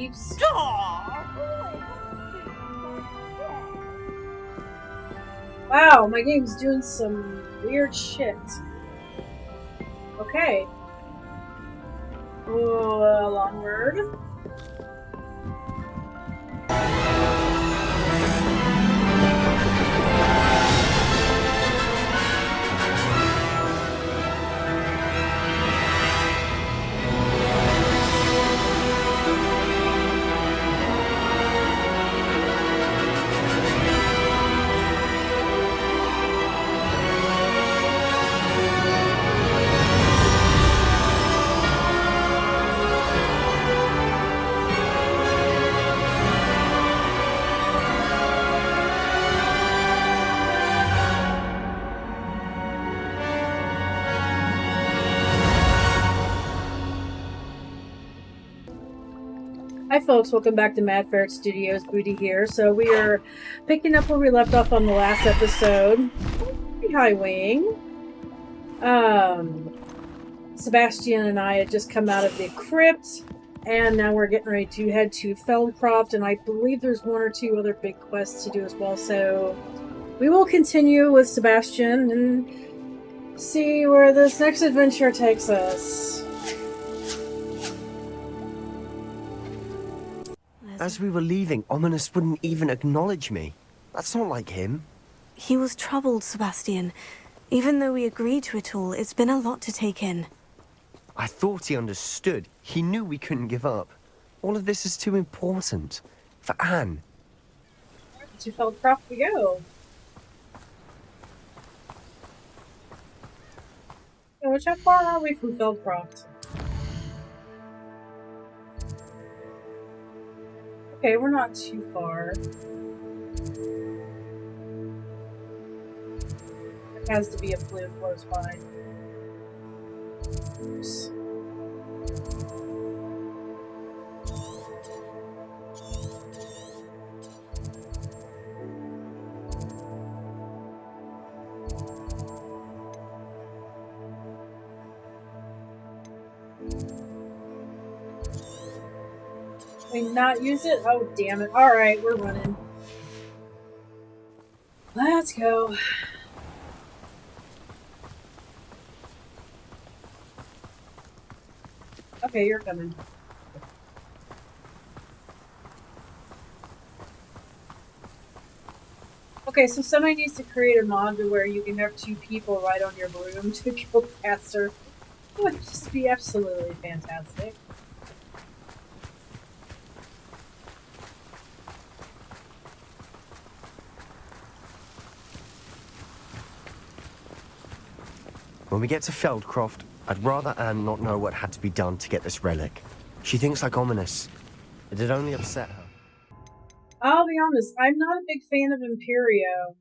keeps... Wow, my game's doing some weird shit. Okay. Onward. Hi folks, welcome back to Mad Ferret Studios. Booty here. So we are picking up where we left off on the last episode. Hi Wing. Sebastian and I had just come out of the crypt, and now we're getting ready to head to Feldcroft, and I believe there's one or two other big quests to do as well. So we will continue with Sebastian and see where this next adventure takes us. As we were leaving, Ominous wouldn't even acknowledge me. That's not like him. He was troubled, Sebastian. Even though we agreed to it all, it's been a lot to take in. I thought he understood. He knew we couldn't give up. All of this is too important. For Anne. To Feldcroft we go. Which, how far are we from Feldcroft? Okay, we're not too far. There has to be a flue close by. Oops. Can we not use it? Oh, damn it. Alright, we're running. Let's go. Okay, you're coming. Okay, so somebody needs to create a mod to where you can have two people ride on your broom to go faster. It would just be absolutely fantastic. When we get to Feldcroft, I'd rather Anne not know what had to be done to get this relic. She thinks like Ominous. It'd only upset her. I'll be honest, I'm not a big fan of Imperio.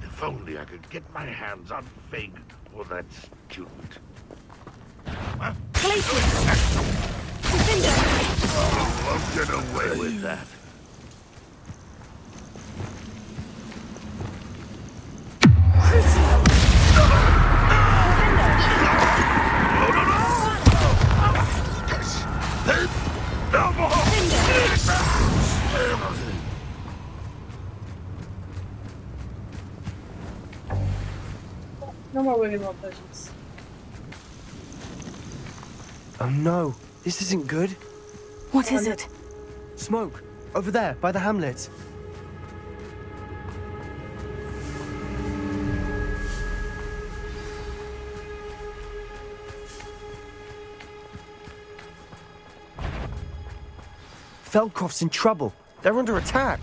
If only I could get my hands on Fig or that student. Huh? Places! Defender! Oh, I'll get away with that. No more wicked roll potions. Oh no, this isn't good. What is it? Smoke, over there, by the hamlet. Feldcroft's in trouble. They're under attack.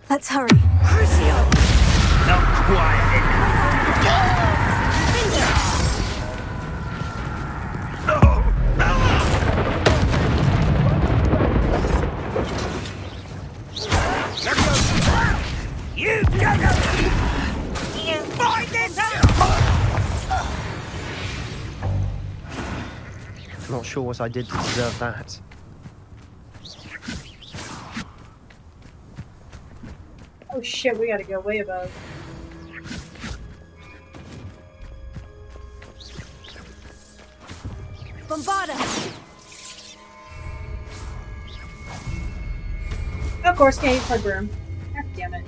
Let's hurry. Crucio! Now quiet. You gotta... You find this out! Not sure what I did to deserve that. Oh shit, we gotta go way above. Bombarda! Of course, can't use my broom. God damn it.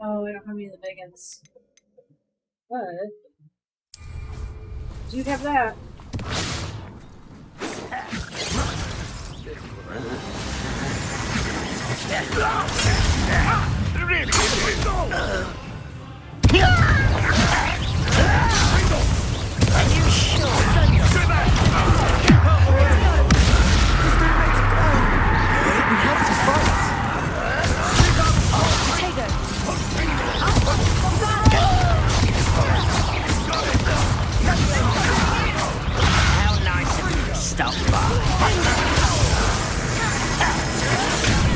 Oh, I don't have any of the big ones. But do have that. Are you sure? We have to fight. How nice of you to stop by.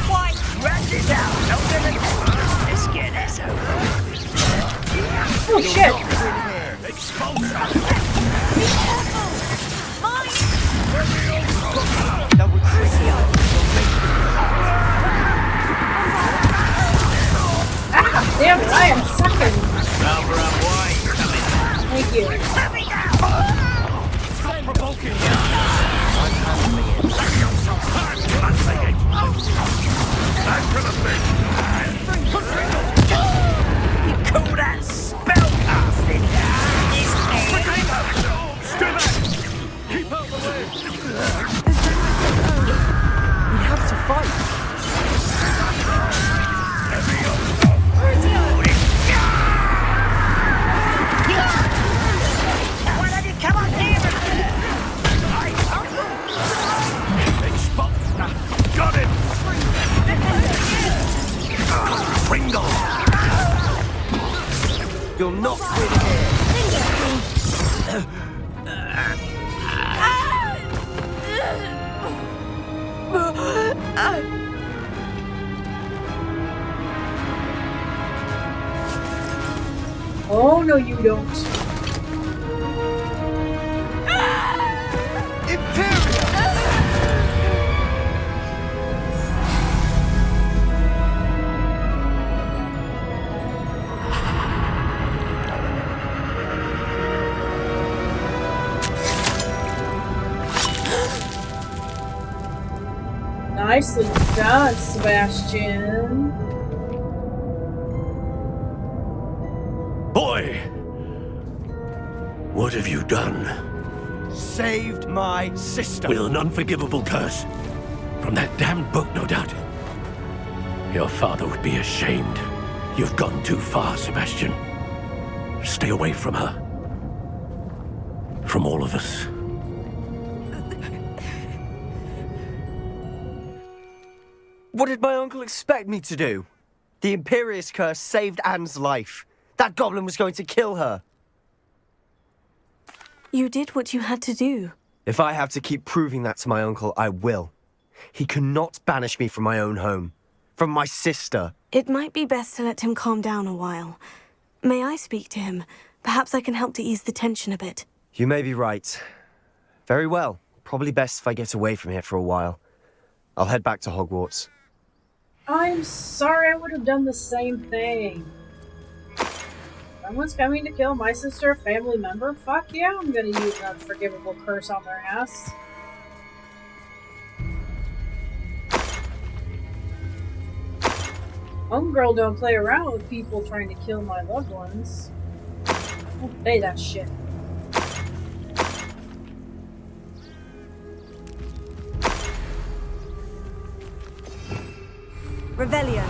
Why, rat it out. Let's get this over. Oh shit! Expose her. That would Ah, damn it! I am sucking. Over and wide. Thank you. Stop provoking. You call that spellcasting? Keep out the way! We have to fight. Why don't you come on here? Got him! Ringo! You're not winning here. Oh no, you don't. Nicely done, Sebastion. Boy! What have you done? Saved my sister. With an unforgivable curse. From that damned book, no doubt. Your father would be ashamed. You've gone too far, Sebastion. Stay away from her. From all of us. What did my uncle expect me to do? The Imperious Curse saved Anne's life. That goblin was going to kill her. You did what you had to do. If I have to keep proving that to my uncle, I will. He cannot banish me from my own home. From my sister. It might be best to let him calm down a while. May I speak to him? Perhaps I can help to ease the tension a bit. You may be right. Very well. Probably best if I get away from here for a while. I'll head back to Hogwarts. I'm sorry, I would have done the same thing. Someone's coming to kill my sister or family member? Fuck yeah, I'm gonna use an unforgivable curse on their ass. Homegirl don't play around with people trying to kill my loved ones. Don't say that shit. Revelio.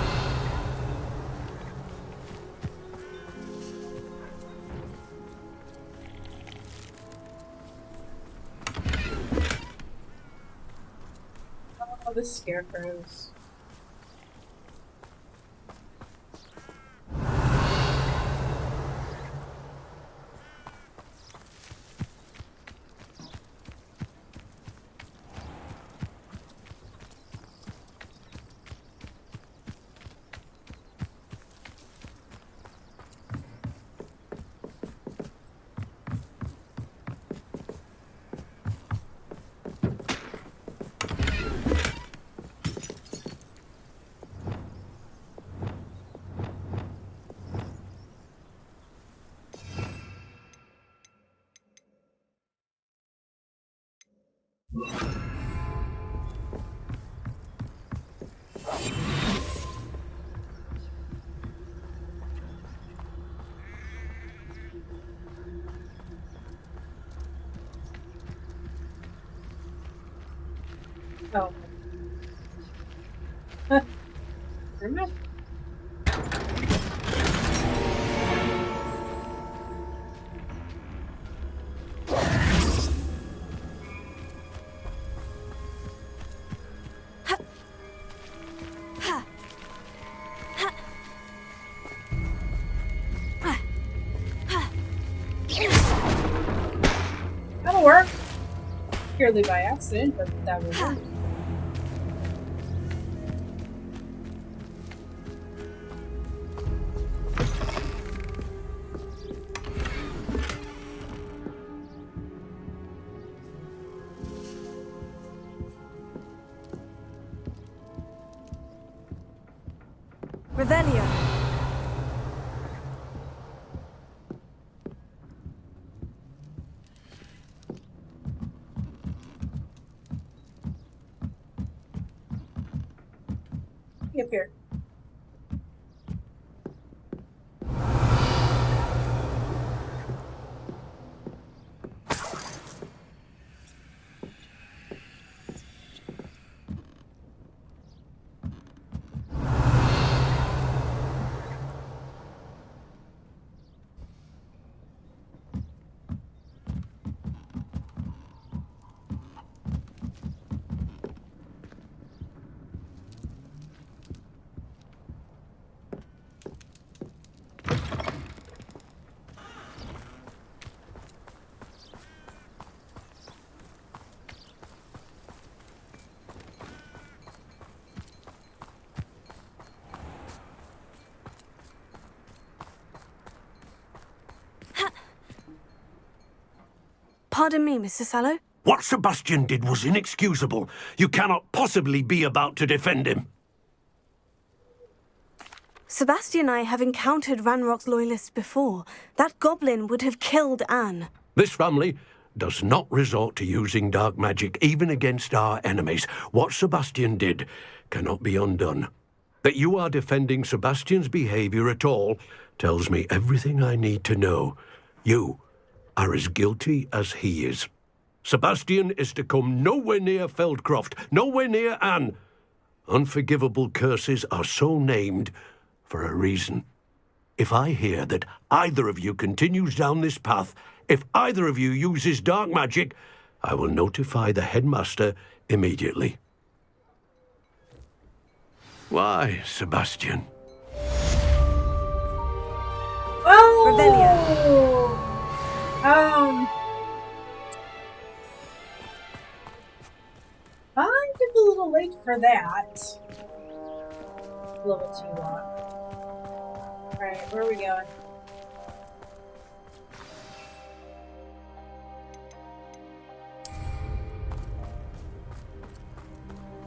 Oh, the scarecrows. Oh. Huh. Never mind. That'll work. Purely by accident, but that will work. Revelio. Up here. Pardon me, Mr. Sallow. What Sebastion did was inexcusable. You cannot possibly be about to defend him. Sebastion and I have encountered Ranrok's loyalists before. That goblin would have killed Anne. This family does not resort to using dark magic even against our enemies. What Sebastion did cannot be undone. That you are defending Sebastion's behavior at all tells me everything I need to know. You are as guilty as he is. Sebastion is to come nowhere near Feldcroft, nowhere near Anne. Unforgivable curses are so named for a reason. If I hear that either of you continues down this path, if either of you uses dark magic, I will notify the headmaster immediately. Why, Sebastion? Oh! Revelio. I'm a little late for that. A little bit too long. Alright, where are we going?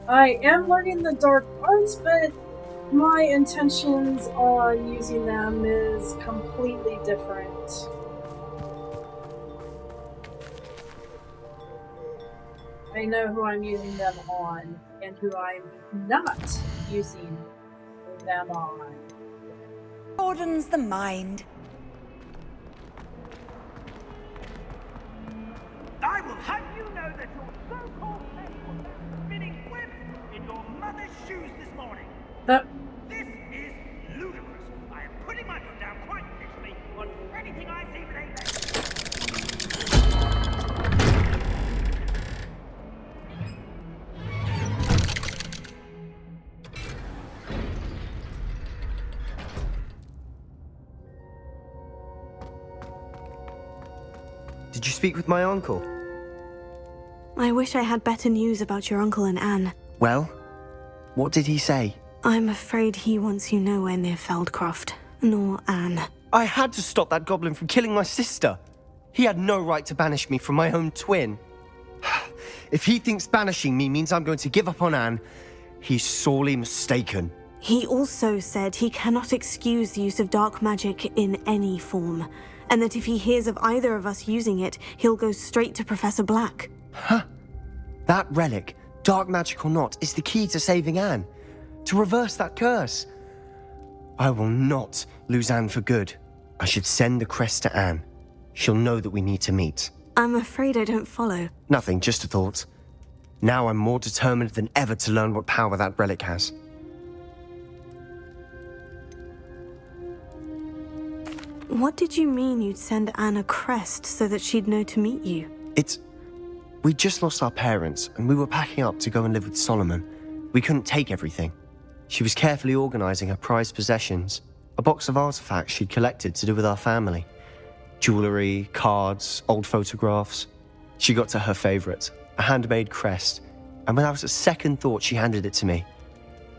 I am learning the dark arts, but my intentions on using them is completely different. I know who I'm using them on and who I'm not using them on. Broadens the mind. I will have you know that your so-called friend was spinning webs in your mother's shoes this morning. This is ludicrous. I am putting my foot down quite literally on anything I see with a leg. Did you speak with my uncle? I wish I had better news about your uncle and Anne. Well, what did he say? I'm afraid he wants you nowhere near Feldcroft, nor Anne. I had to stop that goblin from killing my sister. He had no right to banish me from my own twin. If he thinks banishing me means I'm going to give up on Anne, he's sorely mistaken. He also said he cannot excuse the use of dark magic in any form, and that if he hears of either of us using it, he'll go straight to Professor Black. Huh? That relic, dark magic or not, is the key to saving Anne. To reverse that curse. I will not lose Anne for good. I should send the crest to Anne. She'll know that we need to meet. I'm afraid I don't follow. Nothing, just a thought. Now I'm more determined than ever to learn what power that relic has. What did you mean you'd send Anne a crest so that she'd know to meet you? We just lost our parents, and we were packing up to go and live with Solomon. We couldn't take everything. She was carefully organizing her prized possessions, a box of artifacts she'd collected to do with our family. Jewelry, cards, old photographs. She got to her favorite, a handmade crest, and without a second thought she handed it to me.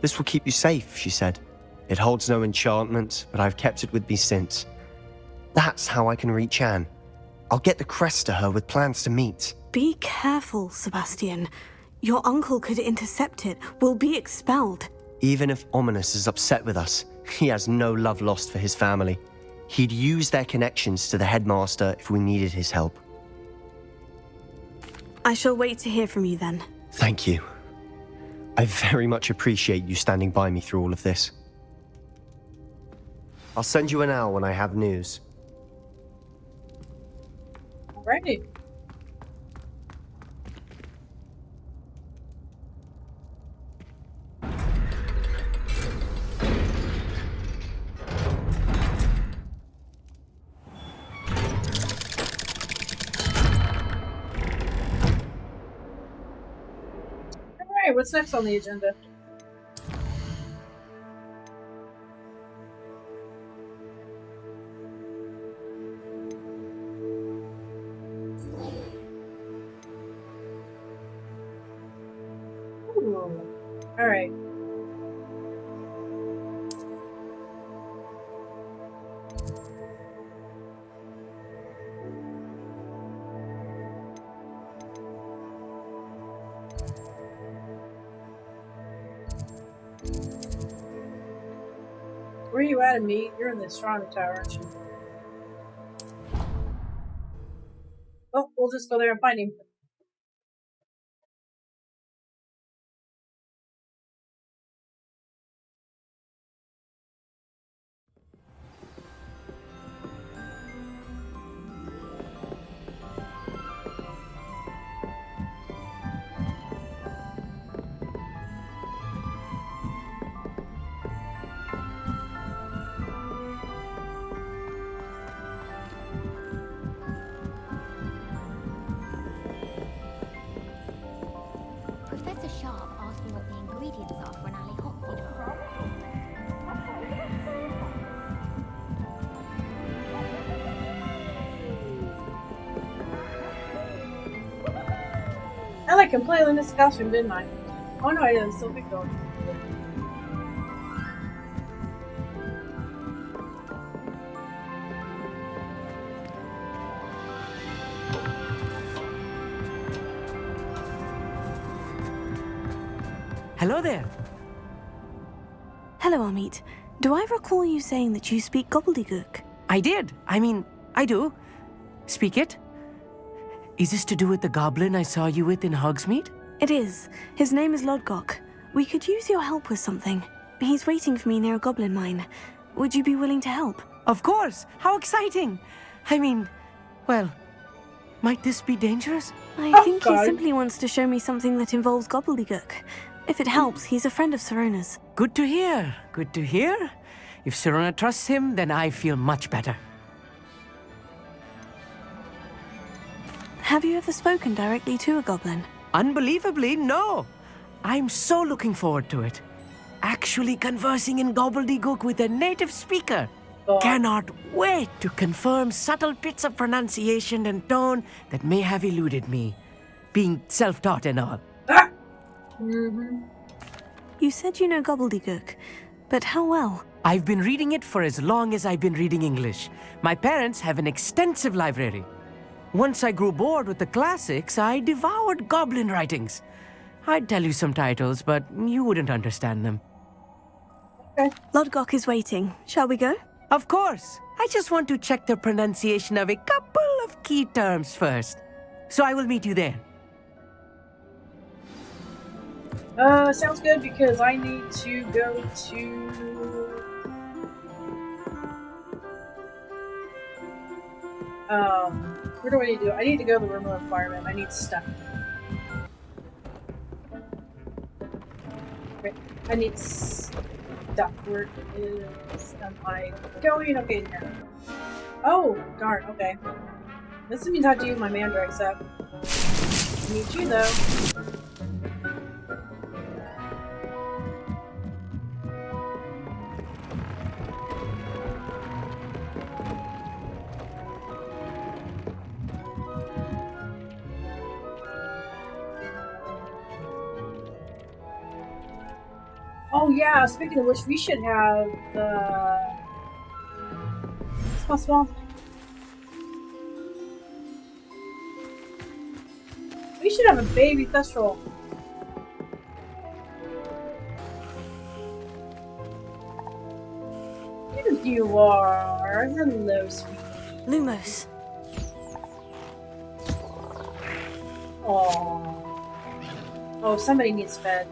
"This will keep you safe," she said. "It holds no enchantment, but I've kept it with me since. That's how I can reach Anne. I'll get the crest to her with plans to meet." Be careful, Sebastion. Your uncle could intercept it. We'll be expelled. Even if Ominous is upset with us, he has no love lost for his family. He'd use their connections to the headmaster if we needed his help. I shall wait to hear from you then. Thank you. I very much appreciate you standing by me through all of this. I'll send you an owl when I have news. Alrighty. Alright, what's next on the agenda? Alright. Where are you at, Amit? You're in the strong tower, aren't you? Oh, we'll just go there and find him. Professor Sharp asked me what the ingredients are for an alley hot water. I like completely missed the costume, didn't I? Oh no, I didn't. Still keep going. Hello there. Hello, Amit. Do I recall you saying that you speak Gobbledegook? I did. I do. Speak it. Is this to do with the goblin I saw you with in Hogsmeade? It is. His name is Lodgok. We could use your help with something. He's waiting for me near a goblin mine. Would you be willing to help? Of course. How exciting. Well, might this be dangerous? I think he God. simply wants to show me something that involves Gobbledegook. If it helps, he's a friend of Sirona's. Good to hear. Good to hear. If Sirona trusts him, then I feel much better. Have you ever spoken directly to a goblin? Unbelievably, no. I'm so looking forward to it. Actually conversing in Gobbledegook with a native speaker. Cannot wait to confirm subtle bits of pronunciation and tone that may have eluded me, being self-taught and all. You said you know Gobbledegook, but how well? I've been reading it for as long as I've been reading English. My parents have an extensive library. Once I grew bored with the classics, I devoured goblin writings. I'd tell you some titles, but you wouldn't understand them. Okay. Lodgok is waiting. Shall we go? Of course. I just want to check the pronunciation of a couple of key terms first. So I will meet you there. Sounds good because I need to go to... Where do I need to go? I need to go to the room of environment. I need stuff. Wait, I need stuff. Where am I going? Okay, here. Oh, darn, okay. This means I have to use my mandrakes up. Need you, though. Oh yeah, speaking of which, we should have small. We should have a baby thestral. Here you are. Hello, sweetie. Lumos. Aww. Oh, somebody needs fed.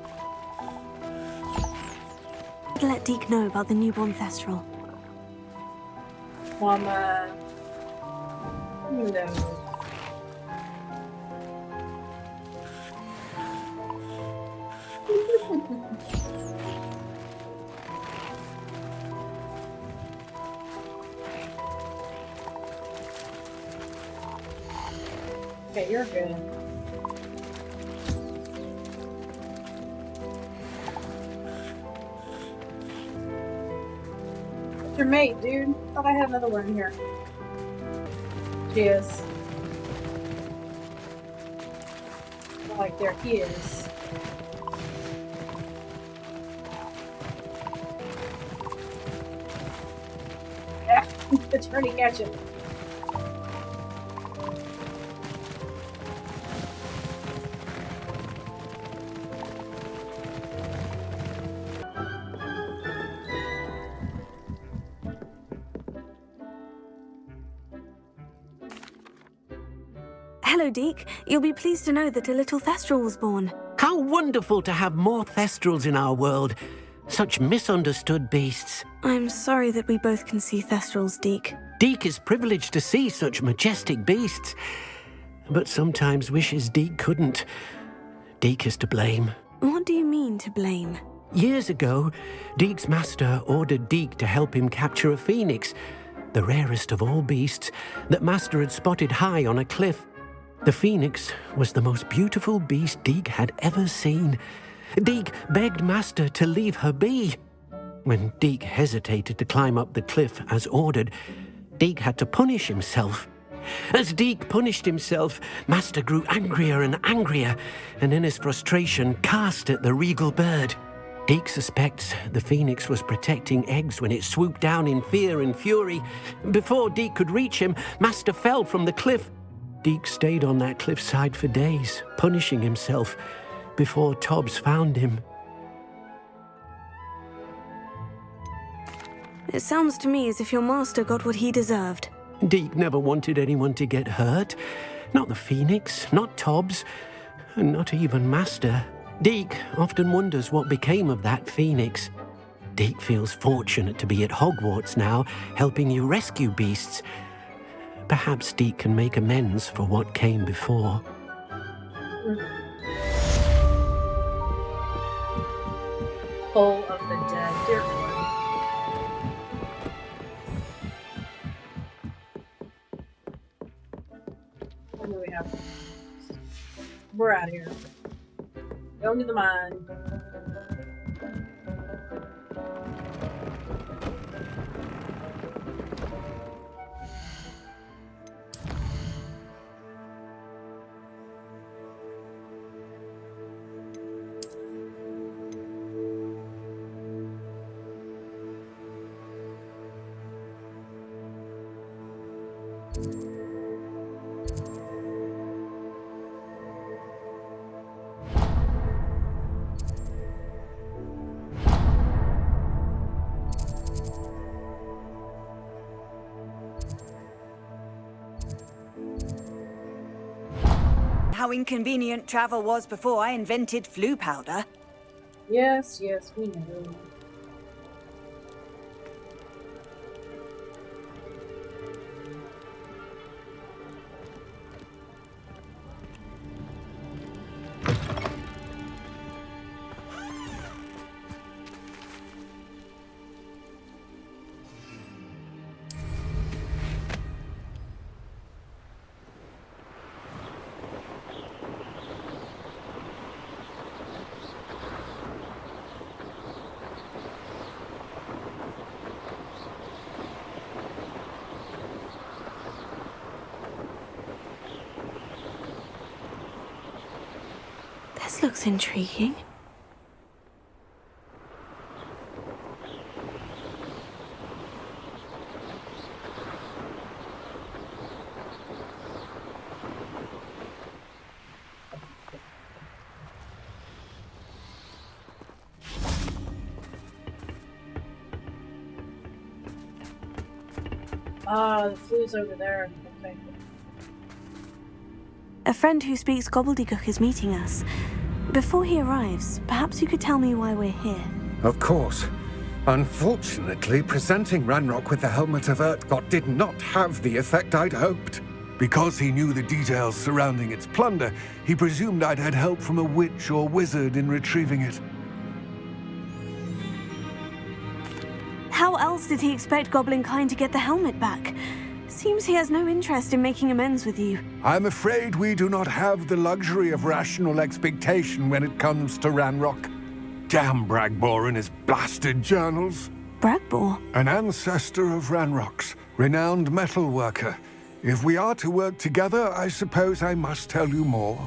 Let Deke know about the newborn thestral. Mama. No. Okay, you're good. Your mate, dude. Thought I had another one here. She is. Like, there he is. Yeah, the turny catch him. Hello, Deke. You'll be pleased to know that a little thestral was born. How wonderful to have more thestrals in our world. Such misunderstood beasts. I'm sorry that we both can see thestrals, Deke. Deke is privileged to see such majestic beasts, but sometimes wishes Deke couldn't. Deke is to blame. What do you mean, to blame? Years ago, Deke's master ordered Deke to help him capture a phoenix, the rarest of all beasts, that master had spotted high on a cliff. The phoenix was the most beautiful beast Deke had ever seen. Deke begged master to leave her be. When Deke hesitated to climb up the cliff as ordered, Deke had to punish himself. As Deke punished himself, master grew angrier and angrier, and in his frustration cast at the regal bird. Deke suspects the phoenix was protecting eggs when it swooped down in fear and fury. Before Deke could reach him, master fell from the cliff. Deke stayed on that cliffside for days, punishing himself, before Tobbs found him. It sounds to me as if your master got what he deserved. Deke never wanted anyone to get hurt. Not the phoenix, not Tobbs, and not even master. Deke often wonders what became of that phoenix. Deke feels fortunate to be at Hogwarts now, helping you rescue beasts. Perhaps Deke can make amends for what came before. Full of the dead, dear Lord. What do we have? We're out of here. Going to the mine. How inconvenient travel was before I invented flu powder. Yes, yes, we know. This looks intriguing. Ah, the flue's over there. Okay. A friend who speaks Gobbledegook is meeting us. Before he arrives, perhaps you could tell me why we're here. Of course. Unfortunately, presenting Ranrok with the Helmet of Urtkot did not have the effect I'd hoped. Because he knew the details surrounding its plunder, he presumed I'd had help from a witch or wizard in retrieving it. How else did he expect Goblin kind to get the helmet back? Seems he has no interest in making amends with you. I'm afraid we do not have the luxury of rational expectation when it comes to Ranrok. Damn Bragbor and his blasted journals. Bragbor? An ancestor of Ranrok's, renowned metal worker. If we are to work together, I suppose I must tell you more.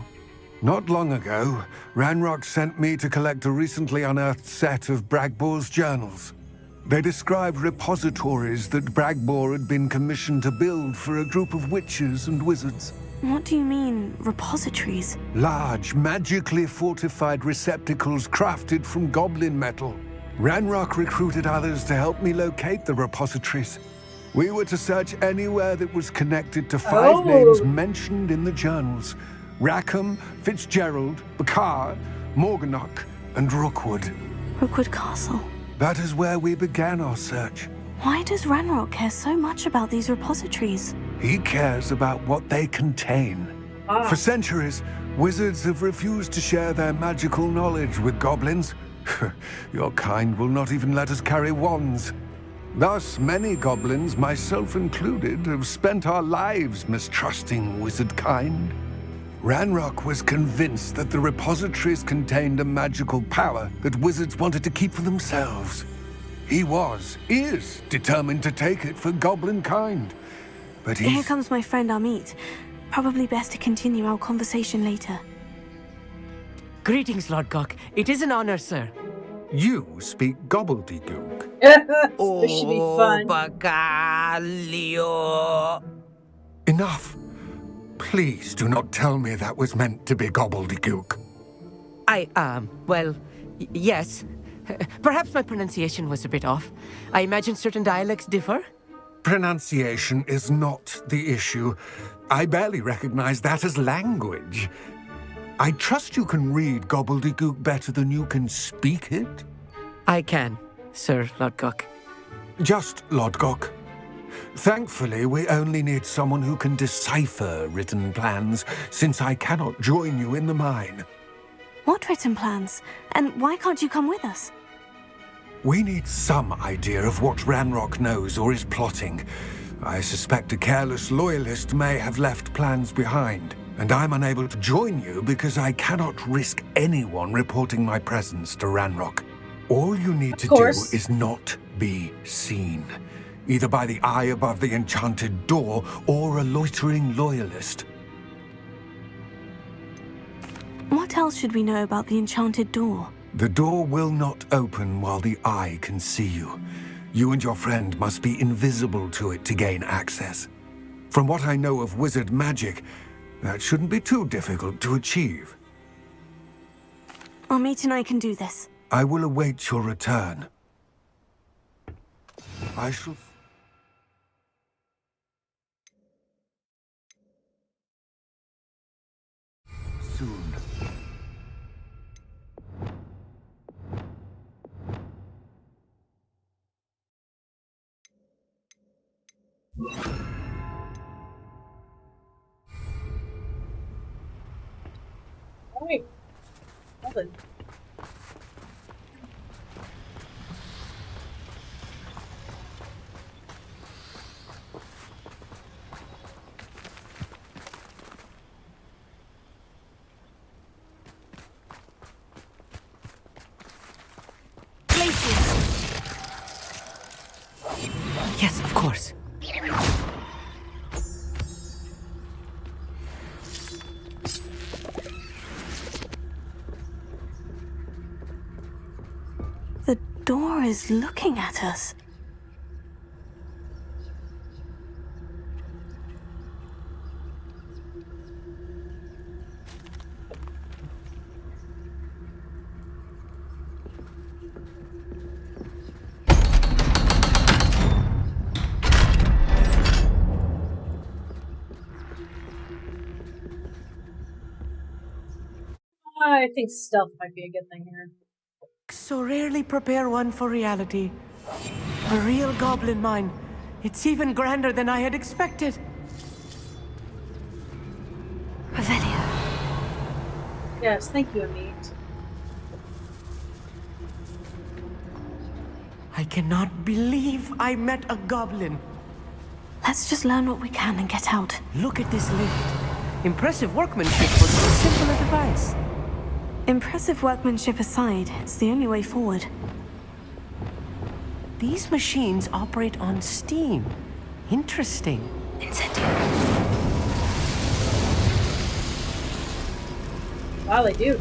Not long ago, Ranrok sent me to collect a recently unearthed set of Bragbor's journals. They described repositories that Bragbor had been commissioned to build for a group of witches and wizards. What do you mean, repositories? Large, magically fortified receptacles crafted from goblin metal. Ranrok recruited others to help me locate the repositories. We were to search anywhere that was connected to 5 names mentioned in the journals. Rackham, Fitzgerald, Bakar, Morganach, and Rookwood. Rookwood Castle. That is where we began our search. Why does Ranrok care so much about these repositories? He cares about what they contain. For centuries, wizards have refused to share their magical knowledge with goblins. Your kind will not even let us carry wands. Thus, many goblins, myself included, have spent our lives mistrusting wizard kind. Ranrok was convinced that the repositories contained a magical power that wizards wanted to keep for themselves. He is determined to take it for goblin kind. But Here comes my friend Amit. Probably best to continue our conversation later. Greetings, Lord Gok. It is an honor, sir. You speak Gobbledegook. This should be fun. Enough. Please do not tell me that was meant to be Gobbledegook. Yes. Perhaps my pronunciation was a bit off. I imagine certain dialects differ? Pronunciation is not the issue. I barely recognize that as language. I trust you can read Gobbledegook better than you can speak it? I can, Sir Lodgok. Just Lodgok. Thankfully, we only need someone who can decipher written plans, since I cannot join you in the mine. What written plans? And why can't you come with us? We need some idea of what Ranrok knows or is plotting. I suspect a careless loyalist may have left plans behind, and I'm unable to join you because I cannot risk anyone reporting my presence to Ranrok. All you need to do is not be seen, either by the eye above the enchanted door or a loitering loyalist. What else should we know about the enchanted door? The door will not open while the eye can see you. You and your friend must be invisible to it to gain access. From what I know of wizard magic, that shouldn't be too difficult to achieve. Amit and I can do this. I will await your return. I shall... soon. Alright. Well then. Yes, of course. door is looking at us. I think stealth might be a good thing here. So rarely prepare one for reality. A real goblin mine. It's even grander than I had expected. Revelio. Yes, thank you, Amit. I cannot believe I met a goblin. Let's just learn what we can and get out. Look at this lift. Impressive workmanship for so simple a device. Impressive workmanship aside, it's the only way forward. These machines operate on steam. Interesting. Incendio. Wow, they do.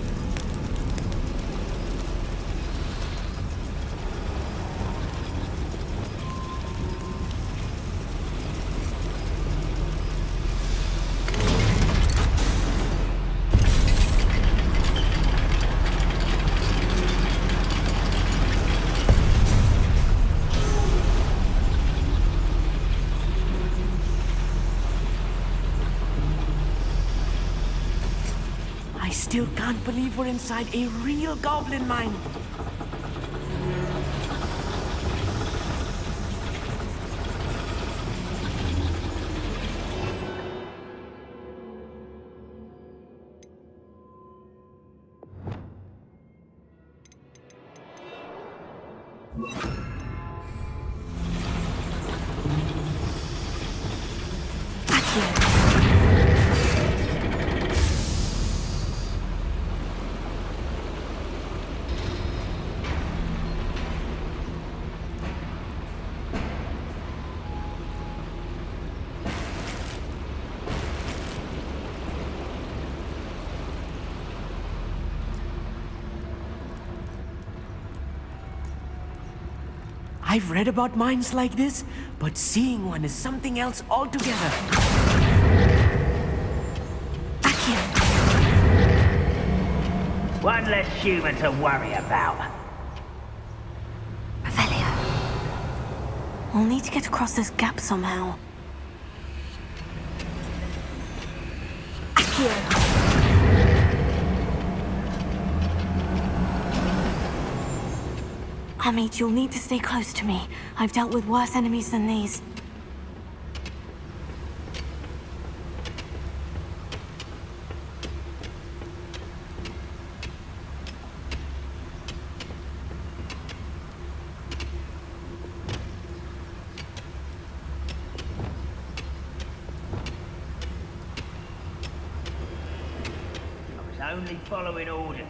I still can't believe we're inside a real goblin mine. I've read about mines like this, but seeing one is something else altogether. One less human to worry about. Revelio. We'll need to get across this gap somehow. Amit, you'll need to stay close to me. I've dealt with worse enemies than these. Only following orders.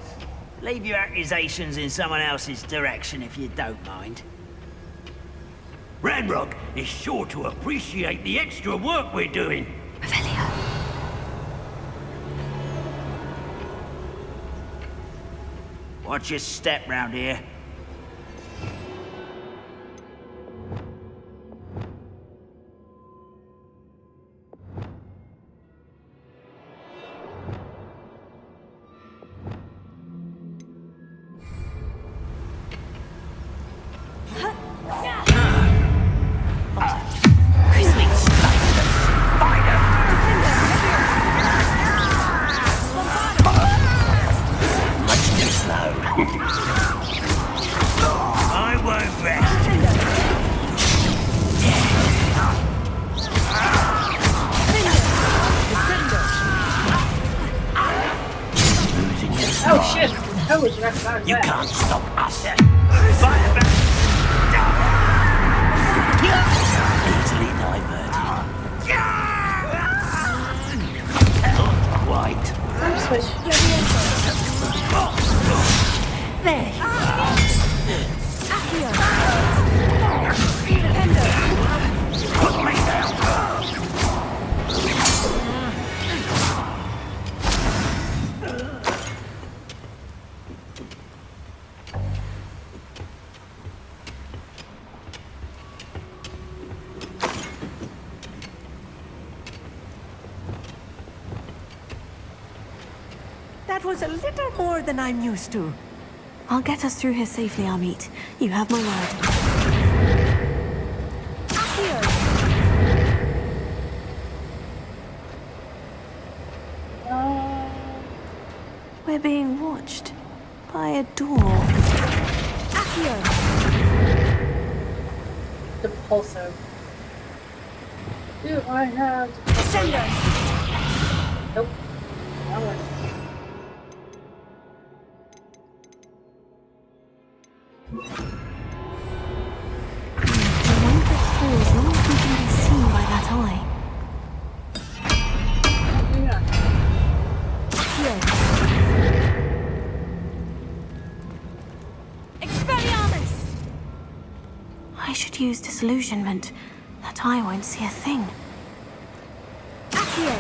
Leave your accusations in someone else's direction if you don't mind. Ranrok is sure to appreciate the extra work we're doing. Revelio. Watch your step round here. You can't stop us. Easily diverted. Not quite. There you are. Put me down. was a little more than I'm used to. I'll get us through here safely, Amit. You have my word. We're being watched by a door. Accio! The pulso. Do I have... Send us! Nope. That one. The one that falls as long as we can be seen by that eye. Yeah. Expelliarmus! I should use disillusionment. That eye won't see a thing. Accio!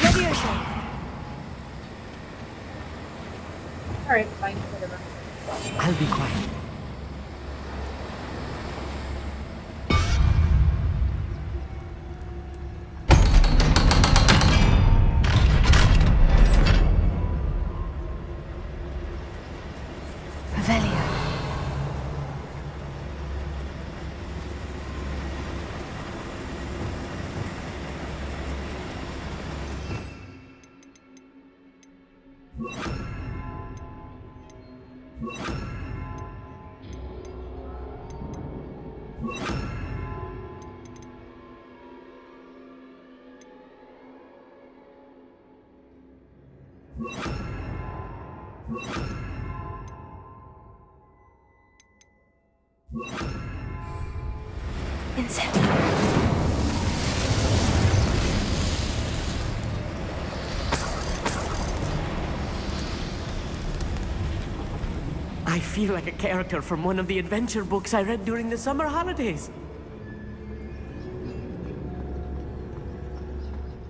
Levioso! Alright, fine, whatever. I'll be quiet. Revelio. Incendio. I feel like a character from one of the adventure books I read during the summer holidays.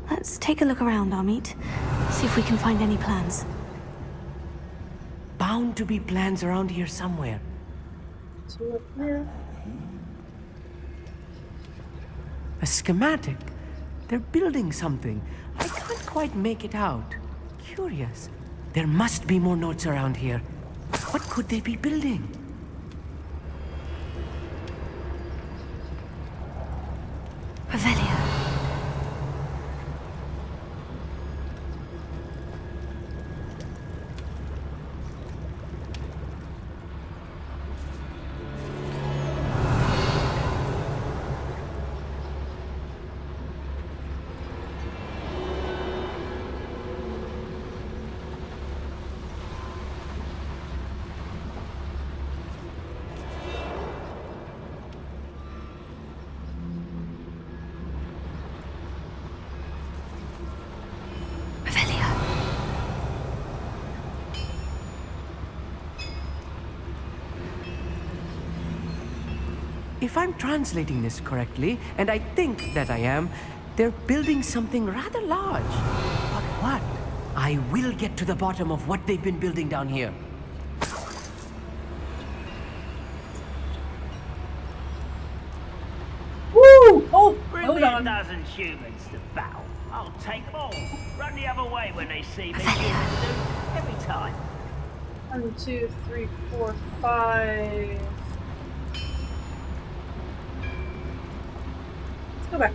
Let's take a look around, Amit. See if we can find any plans. Bound to be plans around here somewhere. Two up here. A schematic. They're building something. I can't quite make it out. Curious. There must be more notes around here. What could they be building? Revelio. If I'm translating this correctly, and I think that I am, they're building something rather large. But what? I will get to the bottom of what they've been building down here. Woo! Oh, Bring hold me a on. dozen humans to battle. I'll take them all. Run the other way when they see me. Humans do. Every time. 1, 2, 3, 4, 5. Let's go back.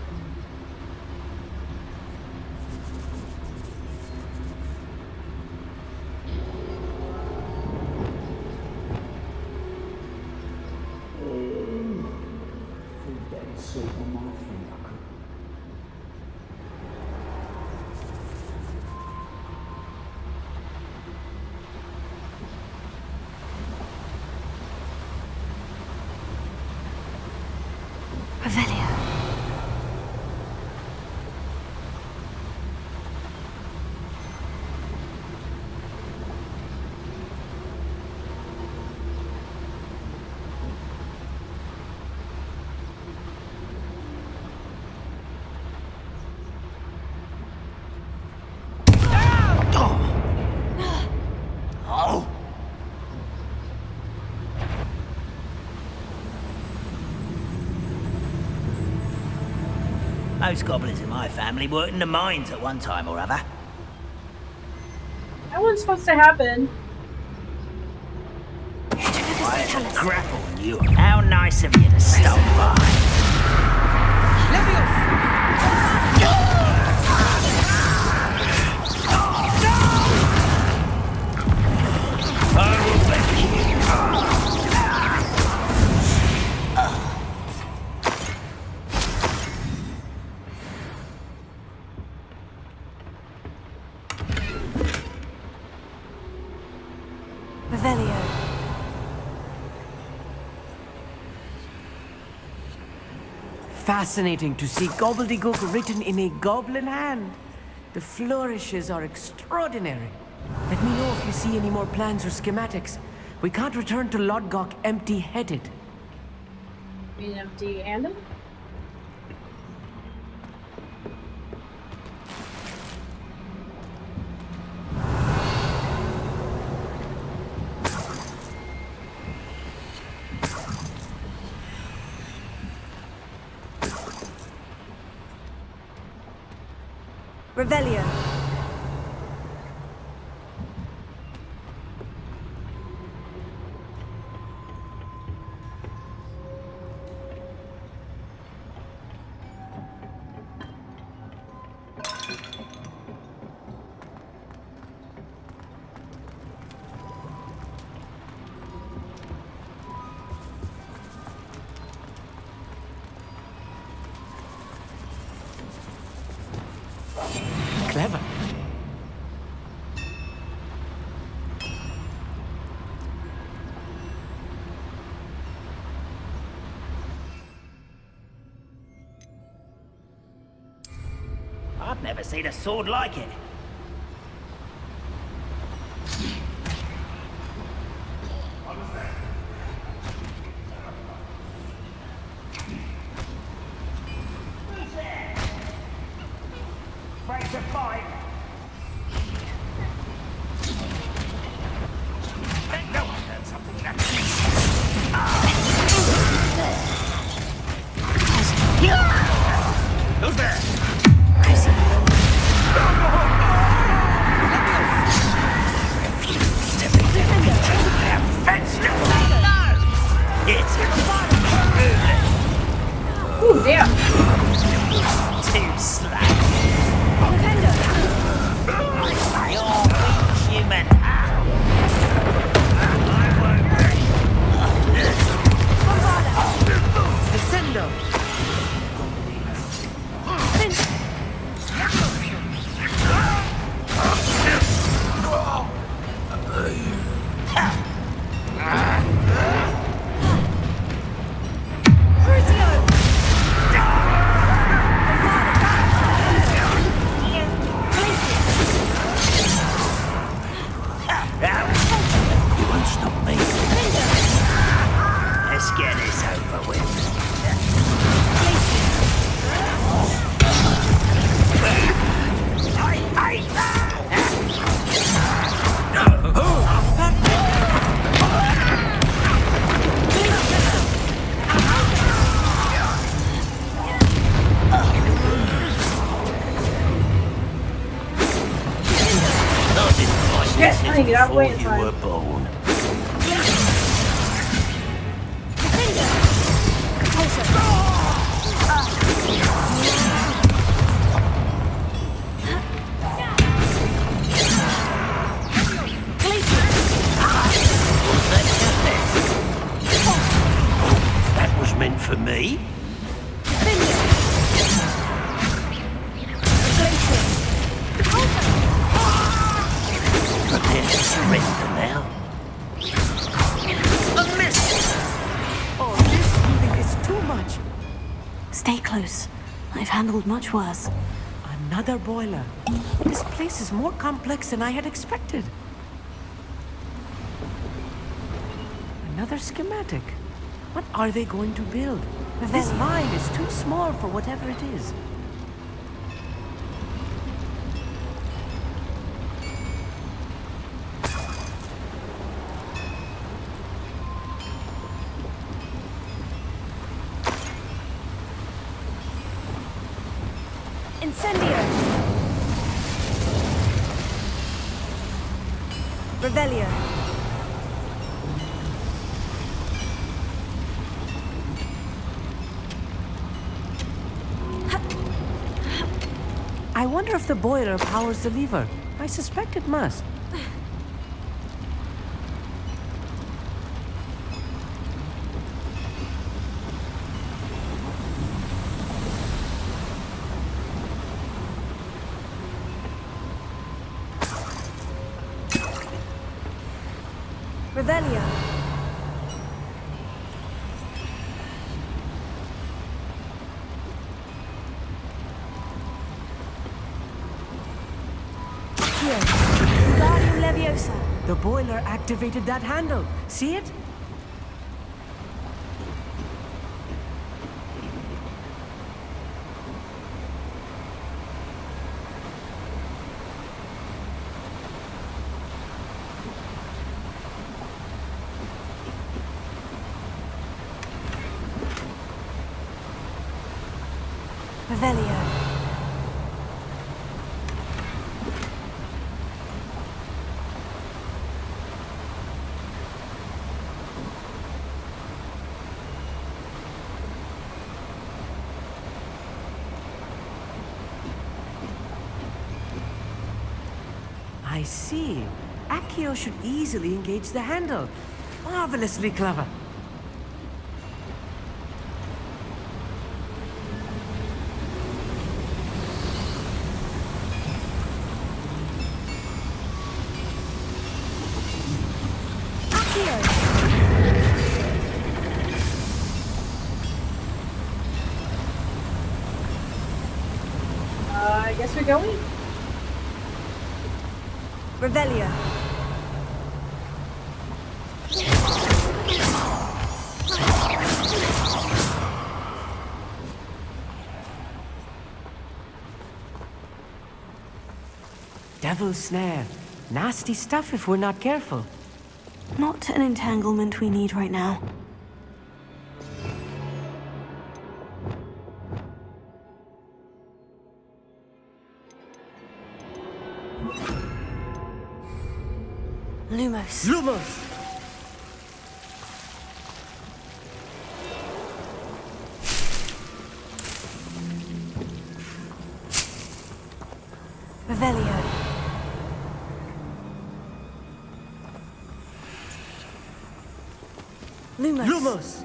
Revelio. Most goblins in my family worked in the mines at one time or other. That wasn't supposed to happen. I grapple on you. How nice of you to stop by. I will thank you. Revelio. Fascinating to see Gobbledegook written in a goblin hand. The flourishes are extraordinary. Let me know if you see any more plans or schematics. We can't return to Lodgok empty-headed. Being empty-handed? Revelio. Clever. I've never seen a sword like it. Break the fight. Let no one learn something that Who's there? Ooh, damn. Too slack. You're weak, human. Descendo. You won't stop me. Let's get this over with. Yes, honey, get out of the way in You time. were born. That was meant for me. Prepare to surrender now. A miss! Oh, this healing is too much. Stay close. I've handled much worse. Another boiler. This place is more complex than I had expected. Another schematic. What are they going to build? This mine is too small for whatever it is. Incendio! Revelio! I wonder if the boiler powers the lever. I suspect it must. Revelio! Wingardium Leviosa! The boiler activated that handle. See it? Revelio. I see. Accio should easily engage the handle. Marvelously clever. I guess we're going? Revelio. Devil's snare. Nasty stuff if we're not careful. Not an entanglement we need right now. Lumos. Lumos! Revelio. Lumos. Lumos!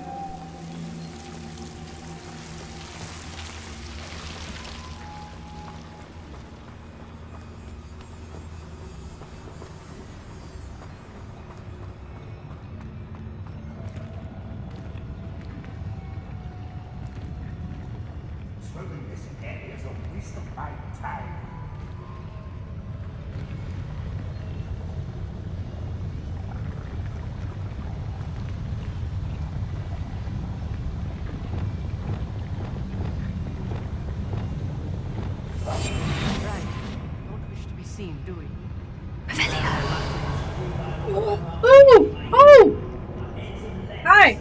Do we? Oh! Hi!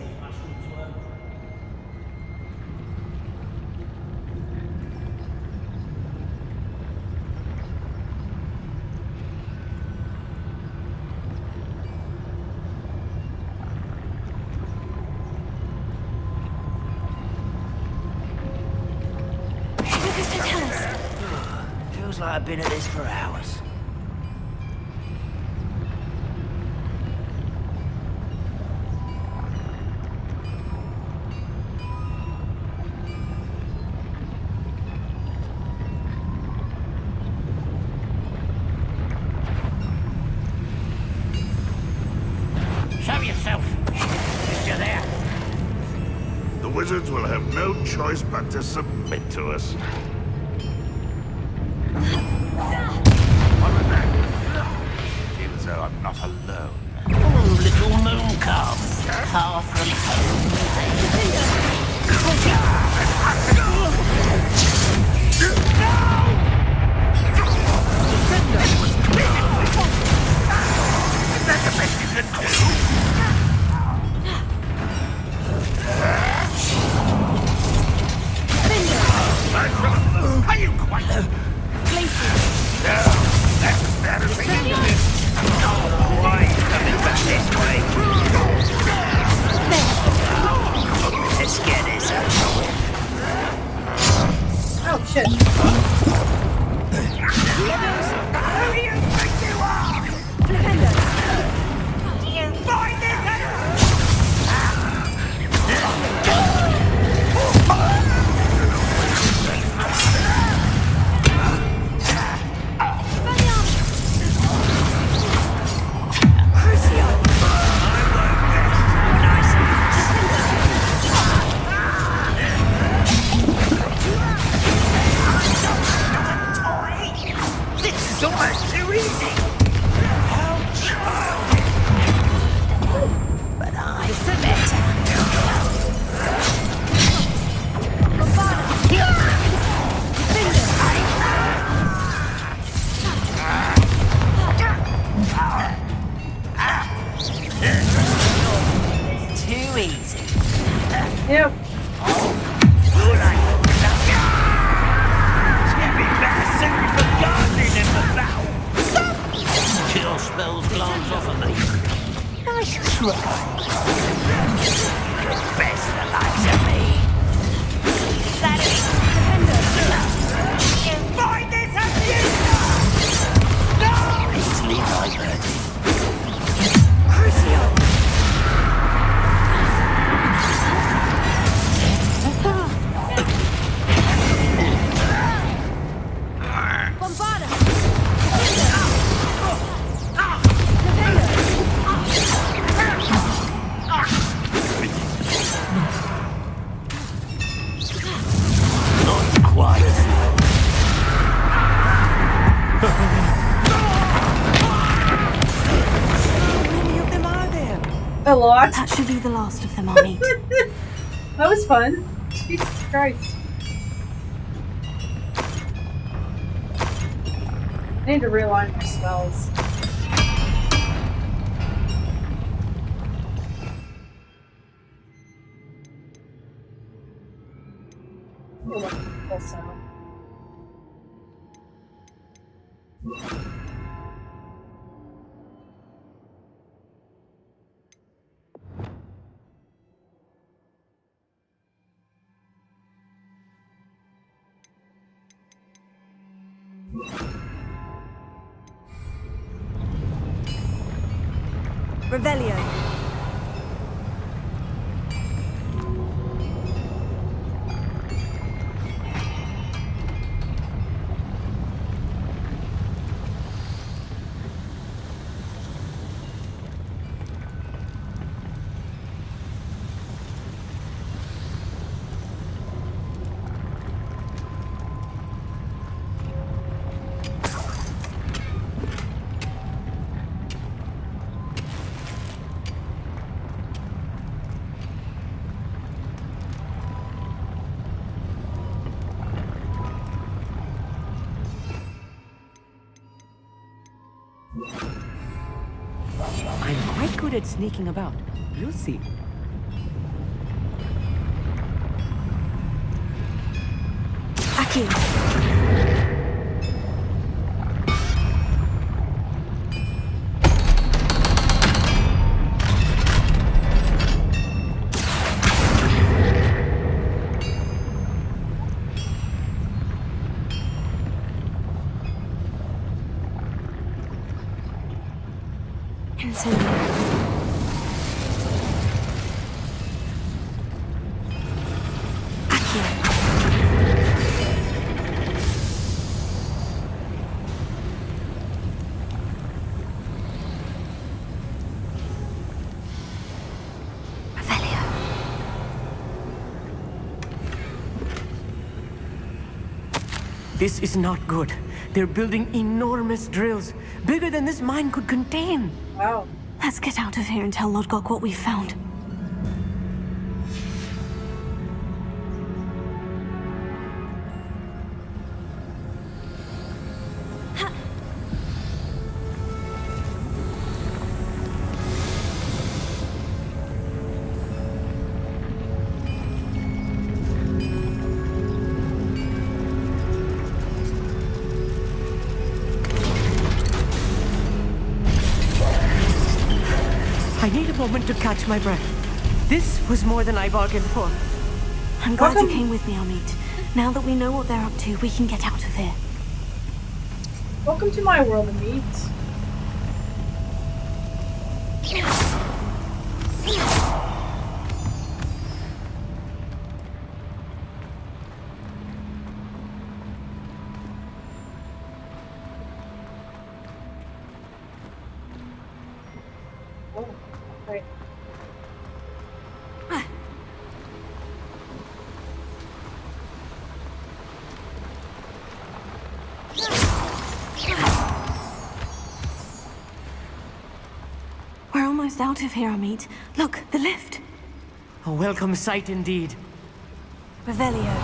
Feels like I've been at this for hours. Show yourself, if you're there. The wizards will have no choice but to submit to us. Feel as though I'm not alone. Oh, little moon calf, far from Is that the best you can do? That's Yep. You're like you'd be better suited for gardening than for battle. Kill spells glance off of me. Nice try. You're best the likes of me. That is find this abuse! No! Easily diverted. Crucio! Bombarda! Not quite. A lot. That should be the last of them, Amit. That was fun. Jesus Christ. I need to realign my spells. Also. Revelio. I'm quite good at sneaking about. You'll see. Aki. This is not good. They're building enormous drills, bigger than this mine could contain. Wow. Let's get out of here and tell Lodgok what we found. I need a moment to catch my breath. This was more than I bargained for. I'm glad you came with me, Amit. Now that we know what they're up to, we can get out of here. Welcome to my world, Amit. Out of here, Amit. Look, the lift. A welcome sight indeed. Revelio.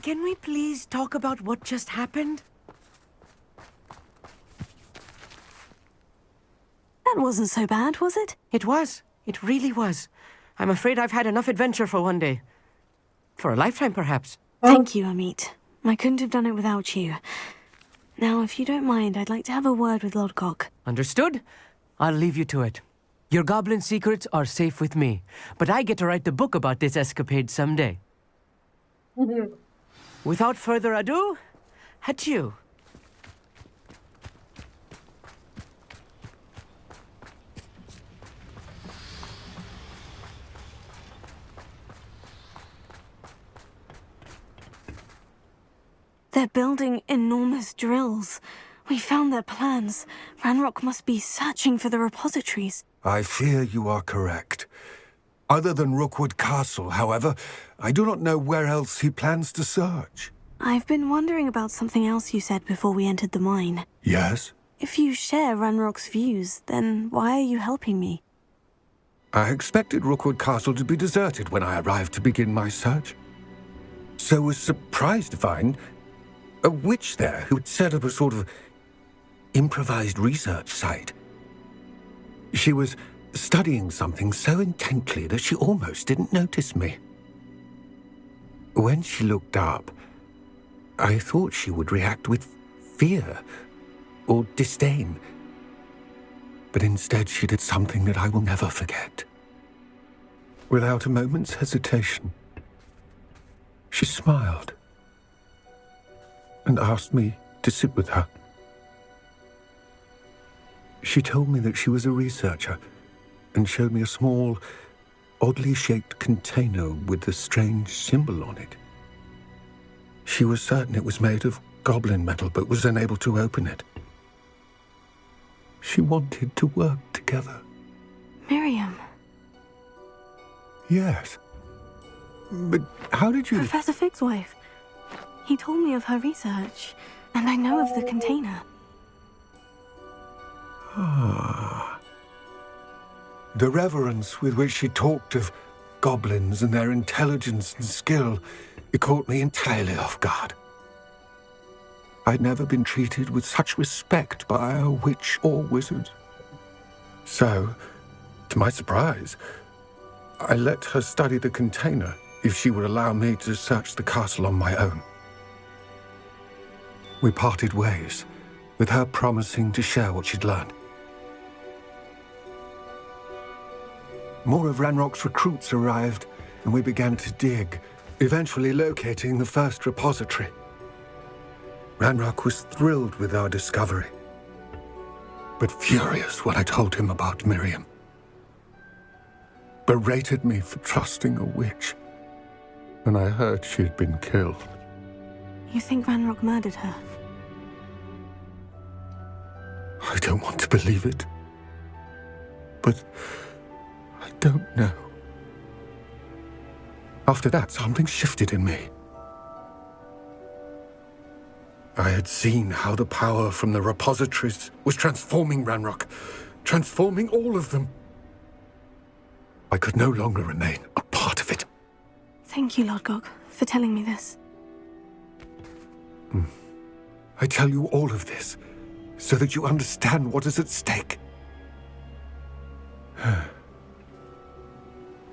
Can we please talk about what just happened? That wasn't so bad, was it? It was. It really was. I'm afraid I've had enough adventure for one day. For a lifetime, perhaps. Thank you, Amit. I couldn't have done it without you. Now, if you don't mind, I'd like to have a word with Lodgok. Understood? I'll leave you to it. Your goblin secrets are safe with me, but I get to write the book about this escapade someday. Without further ado, adieu. They're building enormous drills. We found their plans. Ranrok must be searching for the repositories. I fear you are correct. Other than Rookwood Castle, however, I do not know where else he plans to search. I've been wondering about something else you said before we entered the mine. Yes? If you share Ranrock's views, then why are you helping me? I expected Rookwood Castle to be deserted when I arrived to begin my search. So was surprised to find a witch there who had set up a sort of improvised research site. She was studying something so intently that she almost didn't notice me. When she looked up, I thought she would react with fear or disdain. But instead she did something that I will never forget. Without a moment's hesitation, she smiled and asked me to sit with her. She told me that she was a researcher and showed me a small, oddly shaped container with a strange symbol on it. She was certain it was made of goblin metal, but was unable to open it. She wanted to work together. Miriam. Yes. But how did you... Professor Fig's wife. He told me of her research, and I know of the container. Ah. The reverence with which she talked of goblins and their intelligence and skill, it caught me entirely off guard. I'd never been treated with such respect by a witch or wizard. So, to my surprise, I let her study the container if she would allow me to search the castle on my own. We parted ways, with her promising to share what she'd learned. More of Ranrock's recruits arrived, and we began to dig, eventually locating the first repository. Ranrok was thrilled with our discovery, but furious when I told him about Miriam. Berated me for trusting a witch, and I heard she had been killed. You think Ranrok murdered her? I don't want to believe it, but I don't know. After that, something shifted in me. I had seen how the power from the repositories was transforming Ranrok, transforming all of them. I could no longer remain a part of it. Thank you, Lodgok, for telling me this. I tell you all of this so that you understand what is at stake.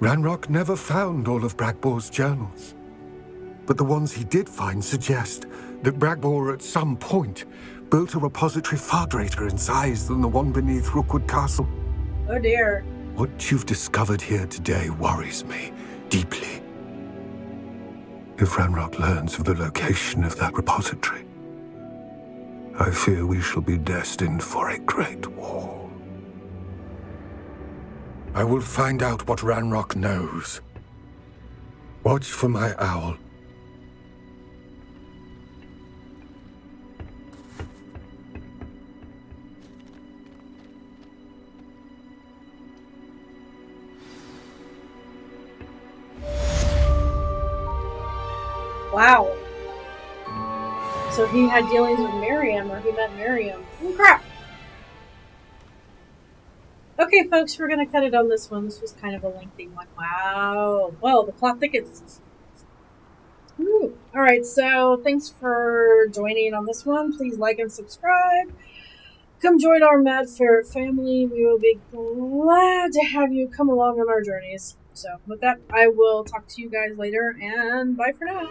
Ranrok never found all of Bragbor's journals, but the ones he did find suggest that Bragbor at some point built a repository far greater in size than the one beneath Rookwood Castle. Oh dear. What you've discovered here today worries me deeply. If Ranrok learns of the location of that repository, I fear we shall be destined for a great war. I will find out what Ranrok knows. Watch for my owl. Wow. So he had dealings with Miriam, or he met Miriam. Oh, crap! Okay, folks, we're going to cut it on this one. This was kind of a lengthy one. Wow. Well, the plot thickens. Ooh. Alright, so thanks for joining on this one. Please like and subscribe. Come join our Mad Ferret family. We will be glad to have you come along on our journeys. So with that, I will talk to you guys later, and bye for now.